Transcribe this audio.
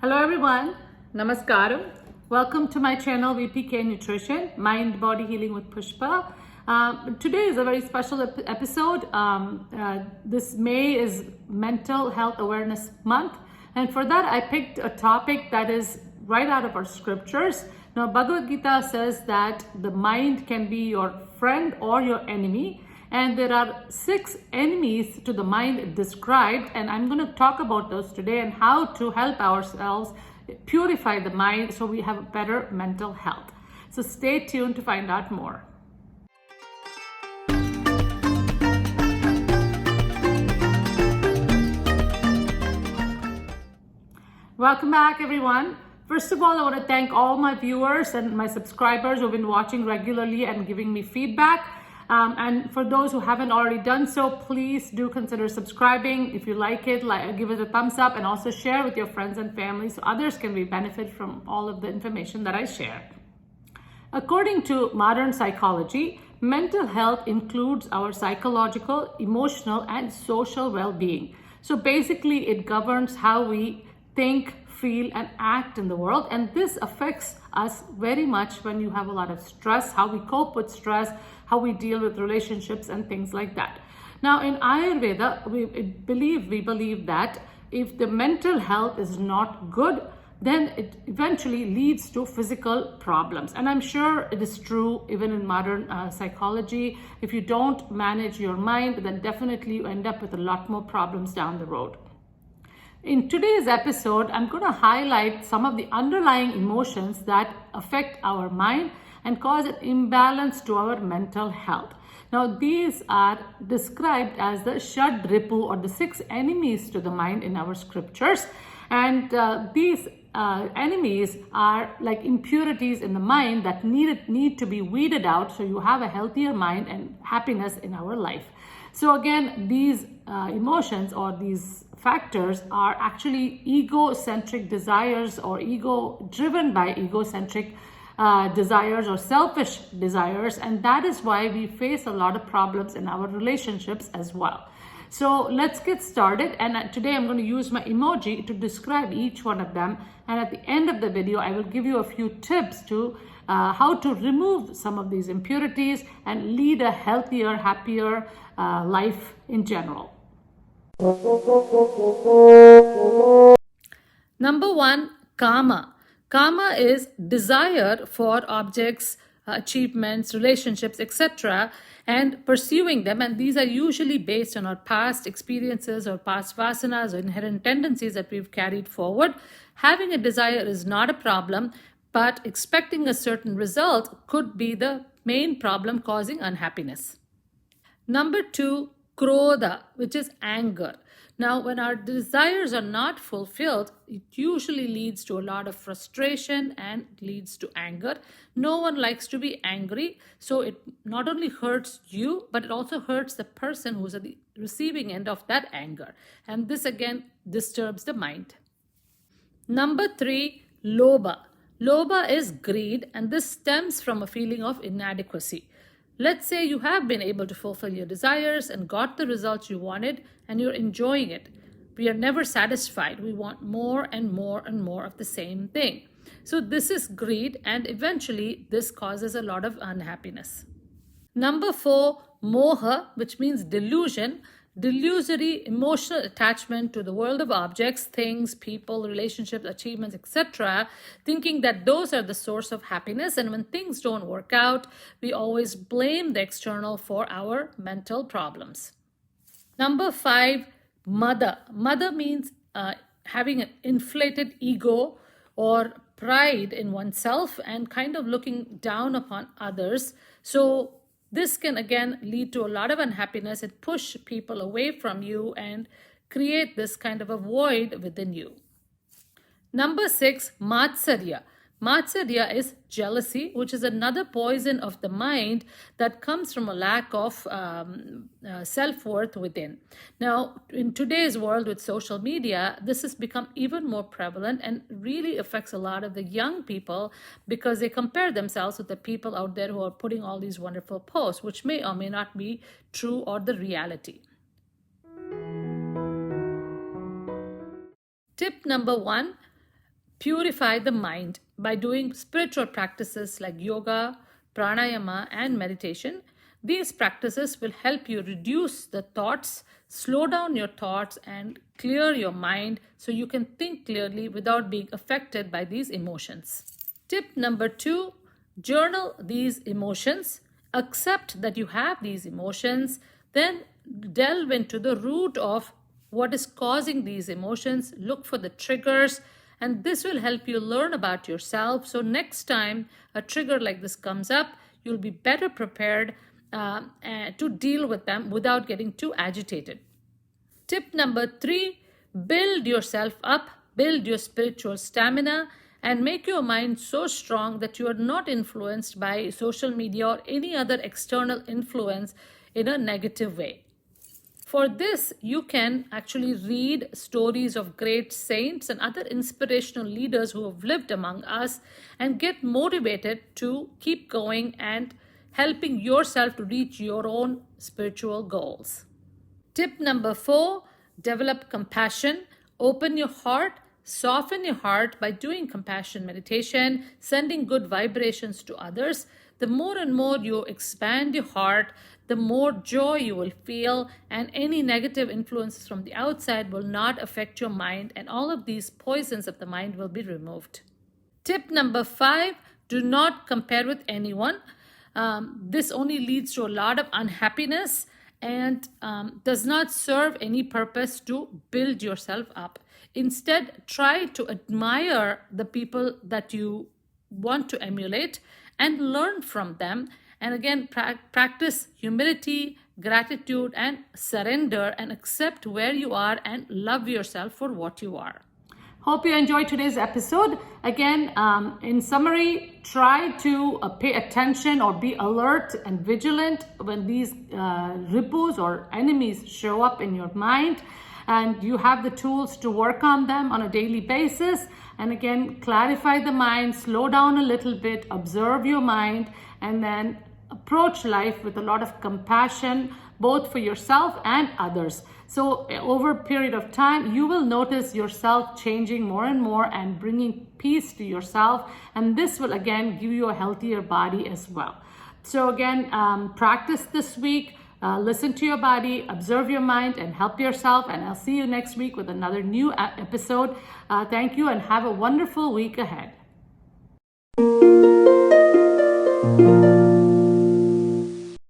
Hello everyone, Namaskaram. Welcome to my channel VPK Nutrition, Mind Body Healing with Pushpa. Today is a very special episode. This May is Mental Health Awareness Month, and for that I picked a topic that is right out of our scriptures. Now Bhagavad Gita says that the mind can be your friend or your enemy, and there are 6 enemies to the mind described, and I'm going to talk about those today and how to help ourselves purify the mind so we have better mental health. So stay tuned to find out more. Welcome back, everyone. First of all, I want to thank all my viewers and my subscribers who've been watching regularly and giving me feedback. And for those who haven't already done so, please do consider subscribing. If you like it, give it a thumbs up, and also share with your friends and family so others can benefit from all of the information that I share. According to modern psychology, mental health includes our psychological, emotional, and social well-being. So basically, it governs how we think, feel, and act in the world, and this affects us very much when you have a lot of stress, how we cope with stress, how we deal with relationships and things like that. Now in Ayurveda, we believe that if the mental health is not good, then it eventually leads to physical problems. And I'm sure it is true even in modern psychology. If you don't manage your mind, then definitely you end up with a lot more problems down the road. In today's episode, I'm going to highlight some of the underlying emotions that affect our mind and cause an imbalance to our mental health. Now, these are described as the Shad Ripu, or the 6 enemies to the mind in our scriptures. And these enemies are like impurities in the mind that need to be weeded out so you have a healthier mind and happiness in our life. So again, these emotions or these factors are actually egocentric desires, or driven by egocentric desires or selfish desires, and that is why we face a lot of problems in our relationships as well. So let's get started, and today I'm going to use my emoji to describe each one of them, and at the end of the video I will give you a few tips to how to remove some of these impurities and lead a healthier, happier life in general. Number 1, kama. Kama is desire for objects, achievements, relationships, etc., and pursuing them. And these are usually based on our past experiences or past vasanas or inherent tendencies that we've carried forward. Having a desire is not a problem, but expecting a certain result could be the main problem causing unhappiness. Number 2, krodha, which is anger. Now, when our desires are not fulfilled, it usually leads to a lot of frustration and leads to anger. No one likes to be angry, so it not only hurts you, but it also hurts the person who's at the receiving end of that anger. And this again disturbs the mind. Number 3, lobha. Lobha is greed, and this stems from a feeling of inadequacy. Let's say you have been able to fulfill your desires and got the results you wanted, and you're enjoying it. We are never satisfied. We want more and more and more of the same thing. So this is greed, and eventually this causes a lot of unhappiness. Number 4, moha, which means delusion. Delusory emotional attachment to the world of objects, things, people, relationships, achievements, etc., thinking that those are the source of happiness, and when things don't work out, we always blame the external for our mental problems. Number 5, mada. Mada means having an inflated ego or pride in oneself and kind of looking down upon others. So this can again lead to a lot of unhappiness and push people away from you and create this kind of a void within you. Number 6, matsarya. Matsarya is jealousy, which is another poison of the mind that comes from a lack of self-worth within. Now, in today's world with social media, this has become even more prevalent and really affects a lot of the young people because they compare themselves with the people out there who are putting all these wonderful posts, which may or may not be true or the reality. Tip number 1, Purify the mind by doing spiritual practices like yoga, pranayama, and meditation. These practices will help you reduce the thoughts, slow down your thoughts, and clear your mind so you can think clearly without being affected by these emotions. Tip number 2, journal these emotions. Accept that you have these emotions, then delve into the root of what is causing these emotions. Look for the triggers, and this will help you learn about yourself. So, next time a trigger like this comes up, you'll be better prepared to deal with them without getting too agitated. Tip number 3, build yourself up, build your spiritual stamina, and make your mind so strong that you are not influenced by social media or any other external influence in a negative way. For this, you can actually read stories of great saints and other inspirational leaders who have lived among us and get motivated to keep going and helping yourself to reach your own spiritual goals. Tip number 4, develop compassion. Open your heart, soften your heart by doing compassion meditation, sending good vibrations to others. The more and more you expand your heart, the more joy you will feel, and any negative influences from the outside will not affect your mind, and all of these poisons of the mind will be removed. Tip number 5, do not compare with anyone. This only leads to a lot of unhappiness and does not serve any purpose to build yourself up. Instead, try to admire the people that you want to emulate and learn from them. And again, practice humility, gratitude, and surrender, and accept where you are and love yourself for what you are. Hope you enjoyed today's episode. Again, in summary, try to pay attention or be alert and vigilant when these ripus or enemies show up in your mind, and you have the tools to work on them on a daily basis. And again, clarify the mind, slow down a little bit, observe your mind, and then approach life with a lot of compassion, both for yourself and others. So over a period of time, you will notice yourself changing more and more and bringing peace to yourself. And this will again give you a healthier body as well. So again, practice this week, listen to your body, observe your mind, and help yourself. And I'll see you next week with another new episode. Thank you and have a wonderful week ahead.